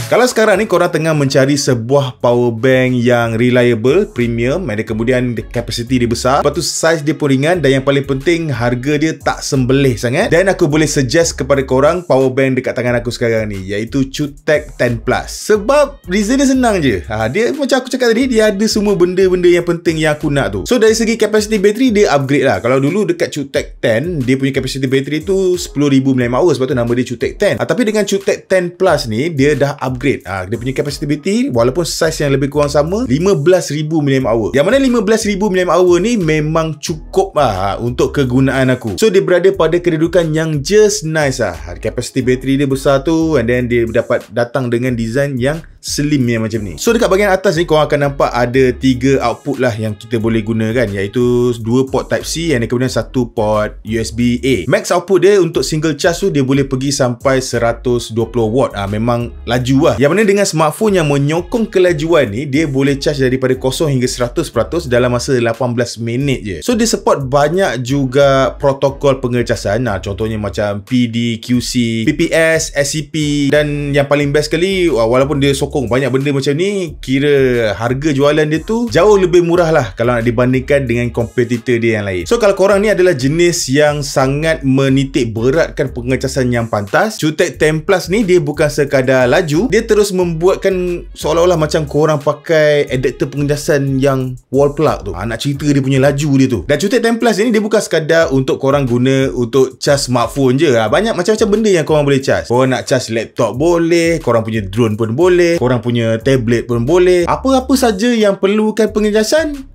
Kalau sekarang ni korang tengah mencari sebuah power bank yang reliable, premium, dan kemudian kapasiti dia besar, lepas tu saiz dia pun ringan, dan yang paling penting harga dia tak sembelih sangat, dan aku boleh suggest kepada korang power bank dekat tangan aku sekarang ni, iaitu QTech 10 Plus. Sebab reason dia senang je. Dia macam aku cakap tadi, dia ada semua benda-benda yang penting yang aku nak tu. So dari segi kapasiti bateri dia upgrade lah. Kalau dulu dekat QTech 10 dia punya kapasiti bateri tu 10,000 mAh, sebab tu nama dia QTech 10. Tapi dengan QTech 10 Plus ni dia dah upgrade. Dia punya kapasiti bateri walaupun saiz yang lebih kurang sama, 15,000 mAh. Yang mana 15,000 mAh ni memang cukup untuk kegunaan aku. So dia berada pada kedudukan yang just nice kapasiti bateri dia besar tu, and then dia dapat datang dengan design yang slim yang macam ni. So dekat bahagian atas ni korang akan nampak ada 3 output lah yang kita boleh gunakan, iaitu 2 port Type-C dan kemudian 1 port USB-A. Max output dia untuk single charge tu dia boleh pergi sampai 120 watt. Memang laju lah. Yang mana dengan smartphone yang menyokong kelajuan ni, dia boleh charge daripada 0 hingga 100% dalam masa 18 minit je. So dia support banyak juga protokol pengecasan. Contohnya macam PD, QC, PPS, SCP, dan yang paling best sekali, walaupun dia sokong banyak benda macam ni, kira harga jualan dia tu jauh lebih murah lah kalau nak dibandingkan dengan kompetitor dia yang lain. So kalau korang ni adalah jenis yang sangat menitik beratkan pengecasan yang pantas, QTech 10 Plus ni dia bukan sekadar laju, dia terus membuatkan seolah-olah macam korang pakai adapter pengecasan yang wall plug tu. Nak cerita dia punya laju dia tu. Dan QTech 10 Plus ni dia bukan sekadar untuk korang guna untuk charge smartphone je. Banyak macam-macam benda yang korang boleh charge. Korang nak charge laptop boleh, korang punya drone pun boleh, korang punya tablet pun boleh. Apa-apa saja yang perlukan pengecasan,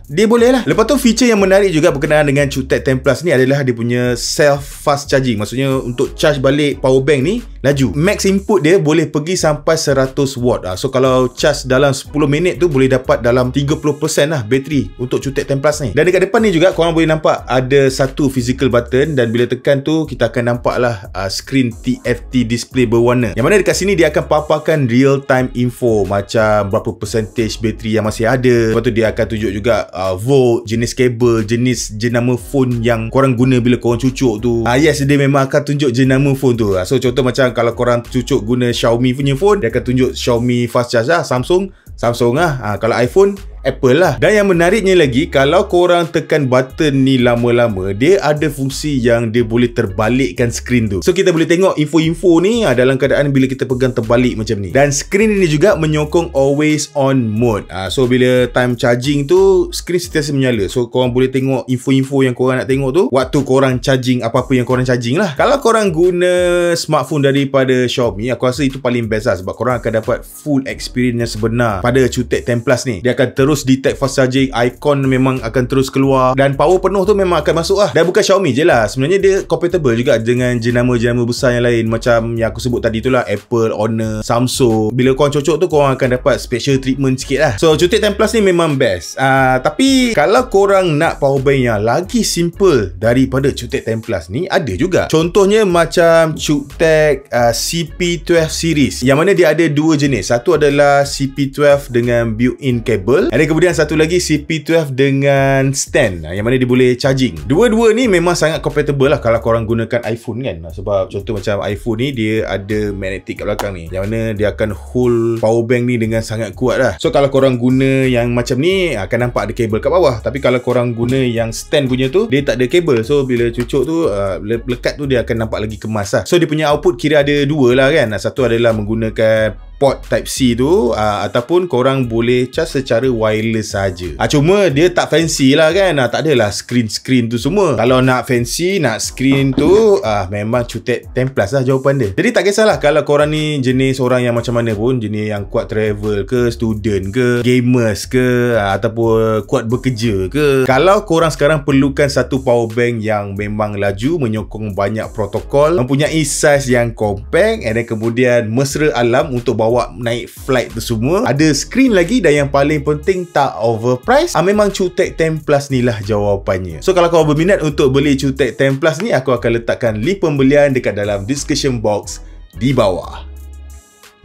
dia boleh lah. Lepas tu feature yang menarik juga berkenaan dengan QTech 10 Plus ni adalah dia punya self fast charging. Maksudnya untuk charge balik power bank ni laju. Max input dia boleh pergi sampai 100 watt. So kalau charge dalam 10 minit tu boleh dapat dalam 30% lah bateri untuk QTech 10 Plus ni. Dan dekat depan ni juga korang boleh nampak ada satu physical button, dan bila tekan tu kita akan nampak lah screen TFT display berwarna, yang mana dekat sini dia akan paparkan real time info macam berapa percentage bateri yang masih ada. Lepas tu dia akan tunjuk juga volt, jenis kabel, jenis jenama phone yang korang guna bila korang cucuk tu. Yes, dia memang akan tunjuk jenama phone tu. So contoh macam kalau korang cucuk guna Xiaomi punya phone, dia akan tunjuk Xiaomi fast charge lah. Samsung lah. Kalau iPhone, Apple lah. Dan yang menariknya lagi, kalau korang tekan button ni lama-lama, dia ada fungsi yang dia boleh terbalikkan skrin tu. So kita boleh tengok info-info ni dalam keadaan bila kita pegang terbalik macam ni. Dan skrin ini juga menyokong always on mode. So bila time charging tu, skrin sentiasa menyala. So korang boleh tengok info-info yang korang nak tengok tu waktu korang charging apa-apa yang korang charging lah. Kalau korang guna smartphone daripada Xiaomi, aku rasa itu paling best lah, sebab korang akan dapat full experience yang sebenar pada QTech 10 Plus ni. Dia akan terus detect fast charging, icon memang akan terus keluar, dan power penuh tu memang akan masuk lah. Dan bukan Xiaomi je lah, sebenarnya dia compatible juga dengan jenama-jenama besar yang lain, macam yang aku sebut tadi tu lah, Apple, Honor, Samsung. Bila korang cocok tu, korang akan dapat special treatment sikit lah. So QTech 10 Plus ni memang best. Tapi kalau korang nak power bank yang lagi simple daripada QTech 10 Plus ni, ada juga. Contohnya macam QTech CP12 series, yang mana dia ada dua jenis. Satu adalah CP12 dengan built-in cable, ada kemudian satu lagi CP12 dengan stand, yang mana dia boleh charging. Dua-dua ni memang sangat compatible lah kalau korang gunakan iPhone kan. Sebab contoh macam iPhone ni dia ada magnetic kat belakang ni, yang mana dia akan hold power bank ni dengan sangat kuat lah. So kalau korang guna yang macam ni, akan nampak ada kabel kat bawah. Tapi kalau korang guna yang stand punya tu, dia tak ada kabel. So bila cucuk tu, lekat tu dia akan nampak lagi kemas lah. So dia punya output kira ada dua lah kan. Satu adalah menggunakan port Type-C tu, ataupun korang boleh charge secara wireless saja. Cuma dia tak fancy lah kan. Tak adalah screen tu semua. Kalau nak fancy, nak screen tu, memang QTech 10 Plus lah jawapan dia. Jadi tak kisahlah kalau korang ni jenis orang yang macam mana pun, jenis yang kuat travel ke, student ke, gamers ke, ataupun kuat bekerja ke. Kalau korang sekarang perlukan satu power bank yang memang laju, menyokong banyak protokol, mempunyai size yang compact, dan kemudian mesra alam untuk bawa naik flight tu semua, ada screen lagi, dan yang paling penting tak overpriced, memang QTech 10 Plus ni lah jawapannya. So kalau kau berminat untuk beli QTech 10 Plus ni, aku akan letakkan link pembelian dekat dalam description box di bawah.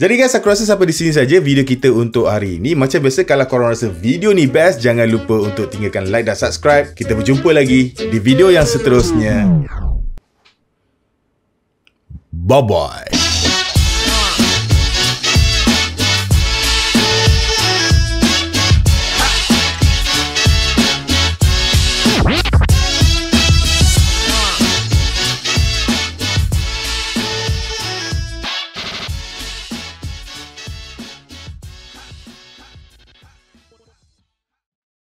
Jadi guys, aku rasa sampai di sini saja video kita untuk hari ini. Macam biasa, kalau korang rasa video ni best, jangan lupa untuk tinggalkan like dan subscribe. Kita berjumpa lagi di video yang seterusnya. Bye bye.